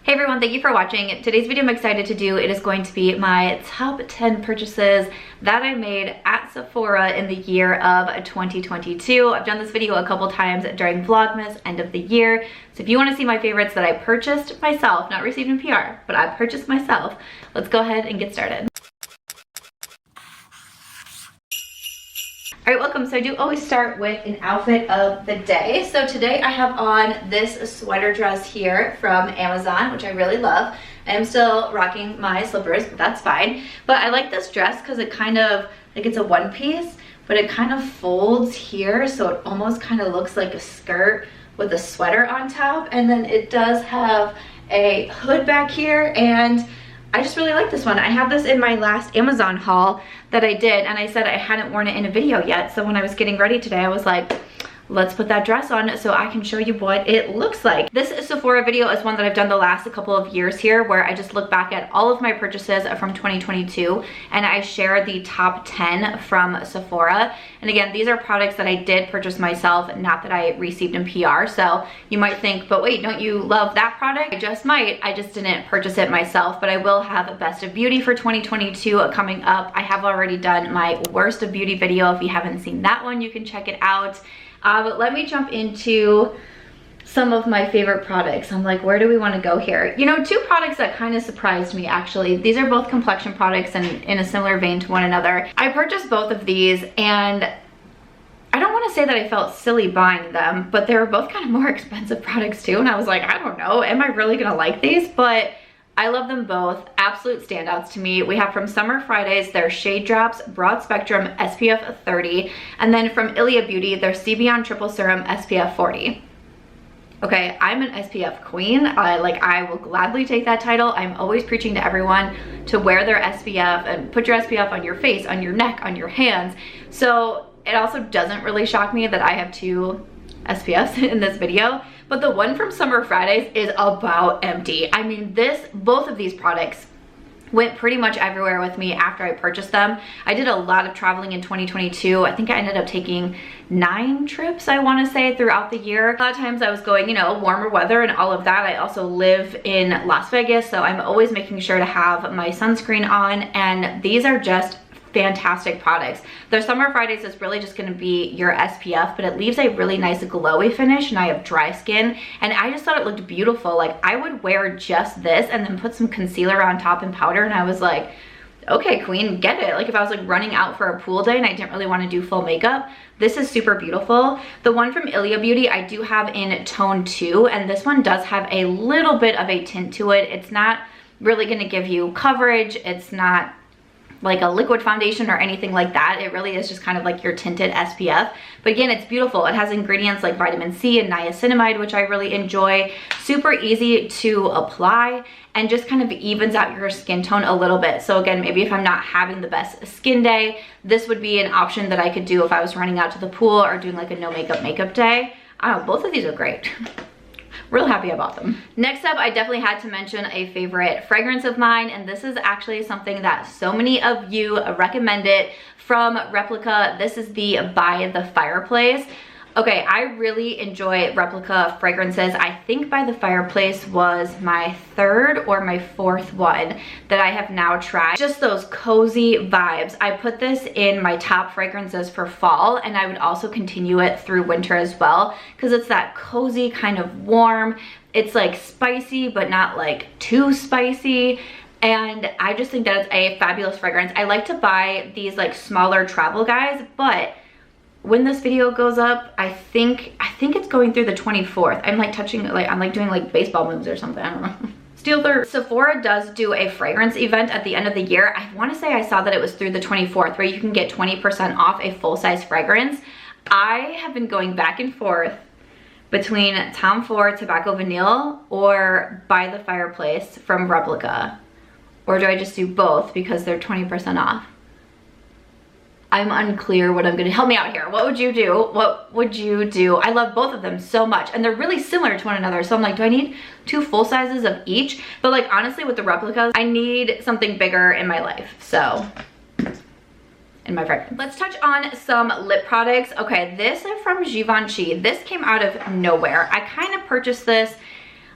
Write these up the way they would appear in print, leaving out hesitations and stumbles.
Hey everyone, thank you for watching. Today's video I'm excited to do, it is going to be my top 10 purchases that I made at Sephora in the year of 2022. I've done this video a couple times during Vlogmas, end of the year. So if you want to see my favorites that I purchased myself, not received in PR, but I purchased myself, let's go ahead and get started. All right, welcome. So I do always start with an outfit of the day. So today I have on this sweater dress here from Amazon, which I really love. I'm still rocking my slippers, but that's fine. But I like this dress because it kind of, like it's a one piece, but it kind of folds here. So it almost kind of looks like a skirt with a sweater on top. And then it does have a hood back here, and I just really like this one. I have this in my last Amazon haul that I did, and I said I hadn't worn it in a video yet. So when I was getting ready today, I was like, let's put that dress on so I can show you what it looks like. This Sephora video is one that I've done the last couple of years here, where I just look back at all of my purchases from 2022 and I share the top 10 from Sephora. And again, these are products that I did purchase myself, not that I received in PR. So you might think, but wait, don't you love that product? I just might. I just didn't purchase it myself, but I will have a Best of Beauty for 2022 coming up. I have already done my Worst of Beauty video. If you haven't seen that one, you can check it out. But let me jump into some of my favorite products. I'm like, where do we want to go here? You know, two products that kind of surprised me actually. These are both complexion products and in a similar vein to one another. I purchased both of these, and I don't want to say that I felt silly buying them, but they were both kind of more expensive products too. And I was like, I don't know, am I really gonna like these? But I love them both. Absolute standouts to me. We have from Summer Fridays their Shade Drops Broad Spectrum SPF 30, and then from Ilia Beauty their C Beyond Triple Serum SPF 40. Okay, I'm an SPF queen. I will gladly take that title. I'm always preaching to everyone to wear their SPF and put your SPF on your face, on your neck, on your hands. So it also doesn't really shock me that I have two SPFs in this video. But the one from Summer Fridays is about empty. I mean, both of these products went pretty much everywhere with me after I purchased them. I did a lot of traveling in 2022. I think I ended up taking 9 trips, I want to say, throughout the year. A lot of times I was going, you know, warmer weather and all of that. I also live in Las Vegas, so I'm always making sure to have my sunscreen on, and these are just fantastic products. Their Summer Fridays is really just going to be your SPF, but it leaves a really nice glowy finish, and I have dry skin, and I just thought it looked beautiful. Like, I would wear just this and then put some concealer on top and powder, and I was like, okay, queen, get it. Like, if I was like running out for a pool day and I didn't really want to do full makeup, this is super beautiful. The one from Ilia Beauty I do have in tone 2, and this one does have a little bit of a tint to it. It's not really going to give you coverage. It's not like a liquid foundation or anything like that. It really is just kind of like your tinted SPF. But again, it's beautiful. It has ingredients like vitamin C and niacinamide, which I really enjoy. Super easy to apply and just kind of evens out your skin tone a little bit. So again, maybe if I'm not having the best skin day, this would be an option that I could do if I was running out to the pool or doing like a no makeup day. I don't know, both of these are great. Real happy about them. Next up, I definitely had to mention a favorite fragrance of mine, and this is actually something that so many of you recommended from Replica. This is the By the Fireplace. Okay, I really enjoy Replica fragrances. I think By the Fireplace was my 3rd or my 4th one that I have now tried. Just those cozy vibes. I put this in my top fragrances for fall, and I would also continue it through winter as well, because it's that cozy kind of warm. It's like spicy, but not like too spicy. And I just think that it's a fabulous fragrance. I like to buy these like smaller travel guys, but when this video goes up, I think it's going through the 24th. I'm like touching, like I'm like doing like baseball moves or something, I don't know. Steal third. Sephora does do a fragrance event at the end of the year. I want to say I saw that it was through the 24th, where you can get 20% off a full-size fragrance. I have been going back and forth between Tom Ford Tobacco Vanille or By the Fireplace from Replica. Or do I just do both because they're 20% off? I'm unclear what I'm gonna, help me out here. What would you do? What would you do? I love both of them so much, and they're really similar to one another. So I'm like, do I need 2 full sizes of each? But like, honestly, with the replicas, I need something bigger in my life. So, in my fragrance. Let's touch on some lip products. Okay, this is from Givenchy. This came out of nowhere. I kind of purchased this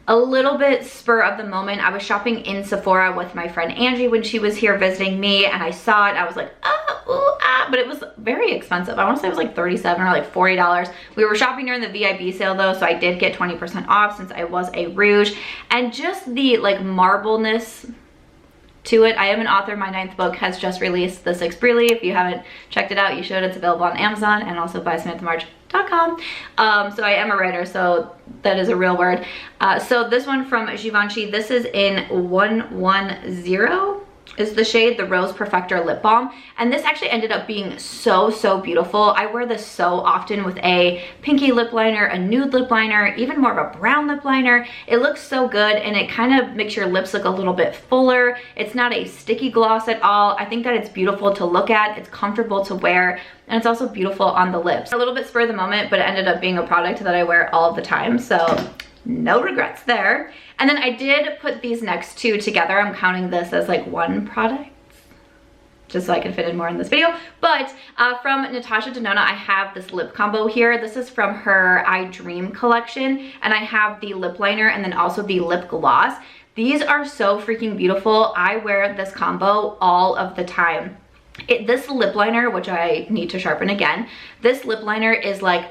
a little bit spur of the moment. I was shopping in Sephora with my friend Angie when she was here visiting me, and I saw it. I was like, but it was very expensive. I want to say it was like $37 or like $40. We were shopping during the VIB sale though, so I did get 20% off since I was a rouge. And just the like marbleness to it. I am an author. My 9th book has just released, The 6th BREELY. If you haven't checked it out, you should. It's available on Amazon and also BYSamanthaMarch.com. So I am a writer, so that is a real word. So this one from Givenchy, this is in 110 is the shade, the Rose Perfector Lip Balm. And this actually ended up being so beautiful. I wear this so often with a pinky lip liner, a nude lip liner, even more of a brown lip liner. It looks so good, and it kind of makes your lips look a little bit fuller. It's not a sticky gloss at all. I think that it's beautiful to look at. It's comfortable to wear, and it's also beautiful on the lips. A little bit spur of the moment, but it ended up being a product that I wear all the time, so no regrets there. And then I did put these next two together. I'm counting this as like one product, just so I can fit in more in this video. But from Natasha Denona, I have this lip combo here. This is from her I Dream collection, and I have the lip liner and then also the lip gloss. These are so freaking beautiful. I wear this combo all of the time. This lip liner, which I need to sharpen again, this lip liner is like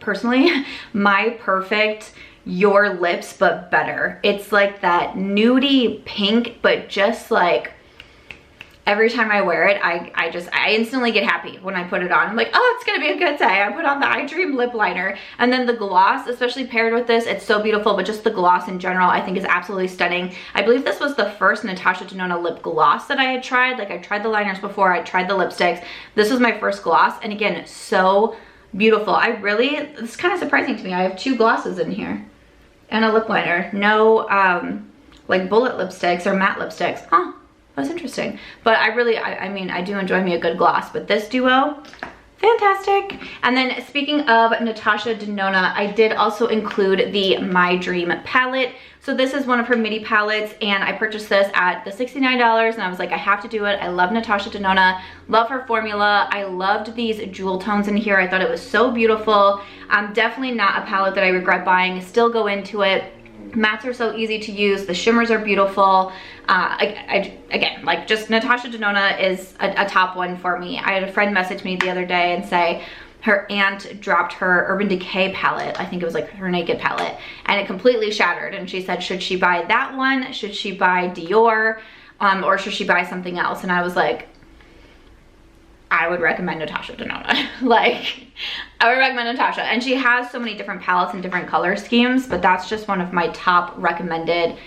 personally, my perfect your lips but better. It's like that nudie pink, but just like every time I wear it, I instantly get happy when I put it on. I'm like, oh, it's gonna be a good day. I put on the I Dream lip liner, and then the gloss, especially paired with this, it's so beautiful. But just the gloss in general, I think is absolutely stunning. I believe this was the first Natasha Denona lip gloss that I had tried. Like, I tried the liners before, I tried the lipsticks. This was my first gloss, and again, so beautiful. It's kind of surprising to me. I have 2 glosses in here and a lip liner. No like bullet lipsticks or matte lipsticks. Huh. That's interesting. But I mean, I do enjoy me a good gloss, but this duo, fantastic. And then speaking of Natasha Denona, I did also include the My Dream palette. So this is one of her midi palettes, and I purchased this at the $69, and I was like, I have to do it. I love Natasha Denona, love her formula. I loved these jewel tones in here. I thought it was so beautiful. Definitely not a palette that I regret buying. Still go into it. Mattes are so easy to use. The shimmers are beautiful. Again, like, just Natasha Denona is a top one for me. I had a friend message me the other day and say her aunt dropped her Urban Decay palette. I think it was like her Naked palette, and it completely shattered. And she said, should she buy that one? Should she buy Dior? Or should she buy something else? And I was like, I would recommend Natasha Denona. Like, I would recommend Natasha. And she has so many different palettes and different color schemes, but that's just one of my top recommended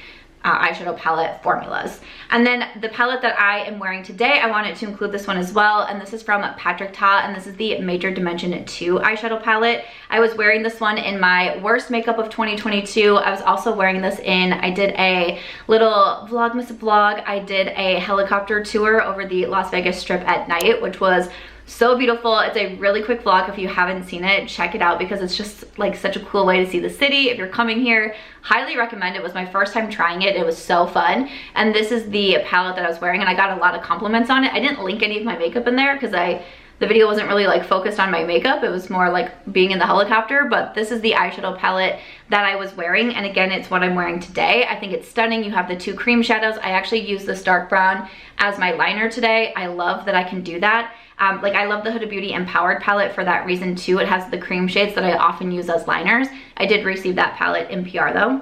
eyeshadow palette formulas. And then the palette that I am wearing today, I wanted to include this one as well, and this is from Patrick Ta, and this is the Major Dimension 2 eyeshadow palette. I was wearing this one in my worst makeup of 2022. I was also wearing this I did a little Vlogmas vlog. I did a helicopter tour over the Las Vegas Strip at night, which was so beautiful. It's a really quick vlog. If you haven't seen it, check it out, because it's just like such a cool way to see the city. If you're coming here, highly recommend it. It was my first time trying it. It was so fun. And this is the palette that I was wearing, and I got a lot of compliments on it. I didn't link any of my makeup in there because the video wasn't really like focused on my makeup. It was more like being in the helicopter, but this is the eyeshadow palette that I was wearing. And again, it's what I'm wearing today. I think it's stunning. You have the 2 cream shadows. I actually used this dark brown as my liner today. I love that I can do that. Like, I love the Huda Beauty Empowered palette for that reason too. It has the cream shades that I often use as liners. I did receive that palette in PR though.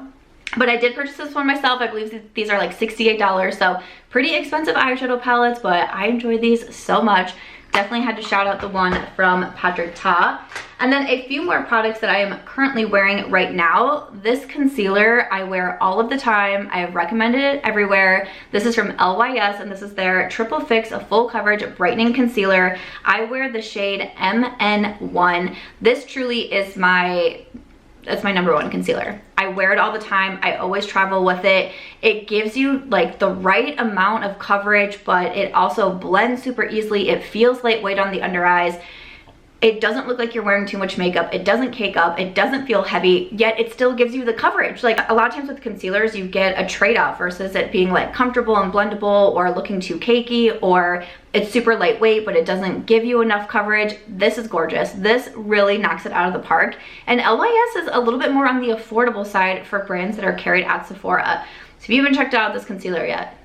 But I did purchase this one myself. I believe these are like $68, so pretty expensive eyeshadow palettes, but I enjoy these so much. Definitely had to shout out the one from Patrick Ta. And then a few more products that I am currently wearing right now. This concealer I wear all of the time. I have recommended it everywhere. This is from LYS, and this is their Triple Fix Full Coverage Brightening Concealer. I wear the shade MN1. This truly is that's my #1 concealer. I wear it all the time. I always travel with it. It gives you like the right amount of coverage, but it also blends super easily. It feels lightweight on the under eyes. It doesn't look like you're wearing too much makeup. It doesn't cake up. It doesn't feel heavy, yet it still gives you the coverage. Like a lot of times with concealers, you get a trade-off versus it being like comfortable and blendable or looking too cakey, or it's super lightweight, but it doesn't give you enough coverage. This is gorgeous. This really knocks it out of the park. And LYS is a little bit more on the affordable side for brands that are carried at Sephora. So if you haven't checked out this concealer yet,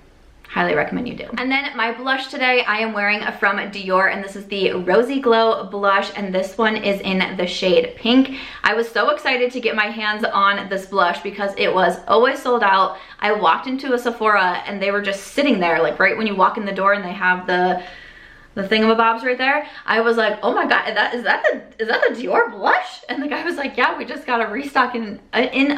highly recommend you do. And then my blush today, I am wearing from Dior, and this is the Rosy Glow blush, and this one is in the shade pink. I was so excited to get my hands on this blush because it was always sold out. I walked into a Sephora and they were just sitting there, like right when you walk in the door and they have the thingamabobs right there. I was like, oh my god, is that the Dior blush? And the guy was like, yeah, we just got a restock in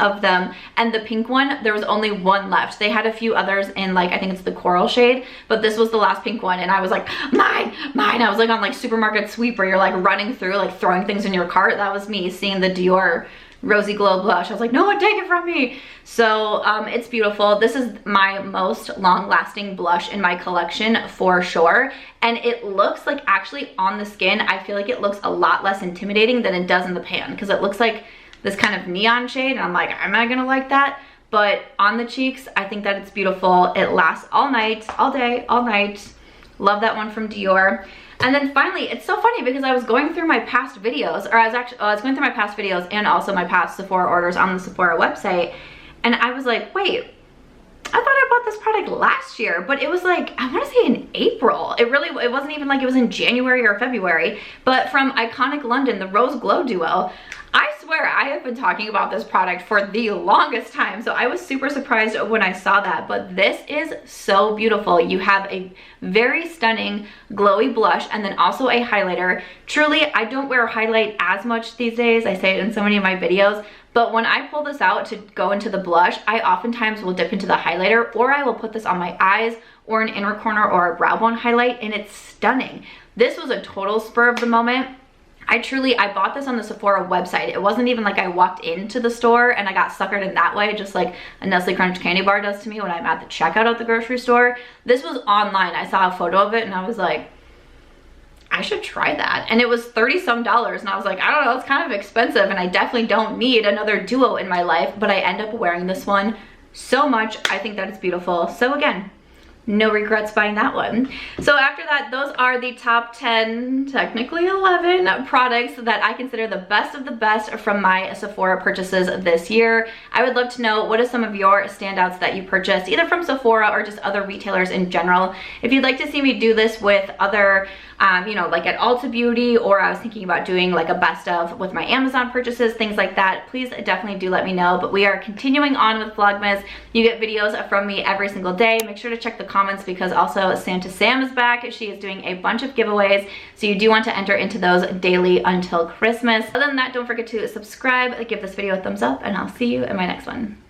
of them. And the pink one, there was only one left. They had a few others in, like, I think it's the coral shade, but this was the last pink one. And I was like, mine. I was like on like supermarket sweep where you're like running through, like throwing things in your cart. That was me seeing the Dior Rosy Glow blush. I was like, no one take it from me. So it's beautiful. This is my most long-lasting blush in my collection for sure. And it looks like, actually on the skin, I feel like it looks a lot less intimidating than it does in the pan, because it looks like this kind of neon shade and I'm like, am I gonna like that? But on the cheeks, I think that it's beautiful. It lasts all night, all day, all night. Love that one from Dior. And then finally, it's so funny because I was going through my past videos, or I was going through my past videos and also my past Sephora orders on the Sephora website, and I was like, wait, I thought I bought this product last year, but it was like, I want to say in April. It wasn't even like it was in January or February, but from Iconic London, the Rose Glow Duo. I swear I have been talking about this product for the longest time, so I was super surprised when I saw that, but this is so beautiful. You have a very stunning glowy blush and then also a highlighter. Truly, I don't wear highlight as much these days. I say it in so many of my videos, but when I pull this out to go into the blush, I oftentimes will dip into the highlighter, or I will put this on my eyes or an inner corner or a brow bone highlight, and it's stunning. This was a total spur of the moment. I bought this on the Sephora website. It wasn't even like I walked into the store and I got suckered in that way, just like a Nestle Crunch candy bar does to me when I'm at the checkout at the grocery store. This was online. I saw a photo of it and I was like, I should try that. And it was $30-some, and I was like, I don't know, it's kind of expensive and I definitely don't need another duo in my life, but I end up wearing this one so much. I think that it's beautiful. So again, no regrets buying that one. So after that, those are the top 10, technically 11 products that I consider the best of the best from my Sephora purchases this year. I would love to know, what are some of your standouts that you purchased, either from Sephora or just other retailers in general. If you'd like to see me do this with other you know, like at Ulta Beauty, or I was thinking about doing like a best of with my Amazon purchases, things like that, please definitely do let me know. But we are continuing on with Vlogmas. You get videos from me every single day. Make sure to check the comments because also Santa Sam is back. She is doing a bunch of giveaways, so you do want to enter into those daily until Christmas. Other than that, don't forget to subscribe, give this video a thumbs up, and I'll see you in my next one.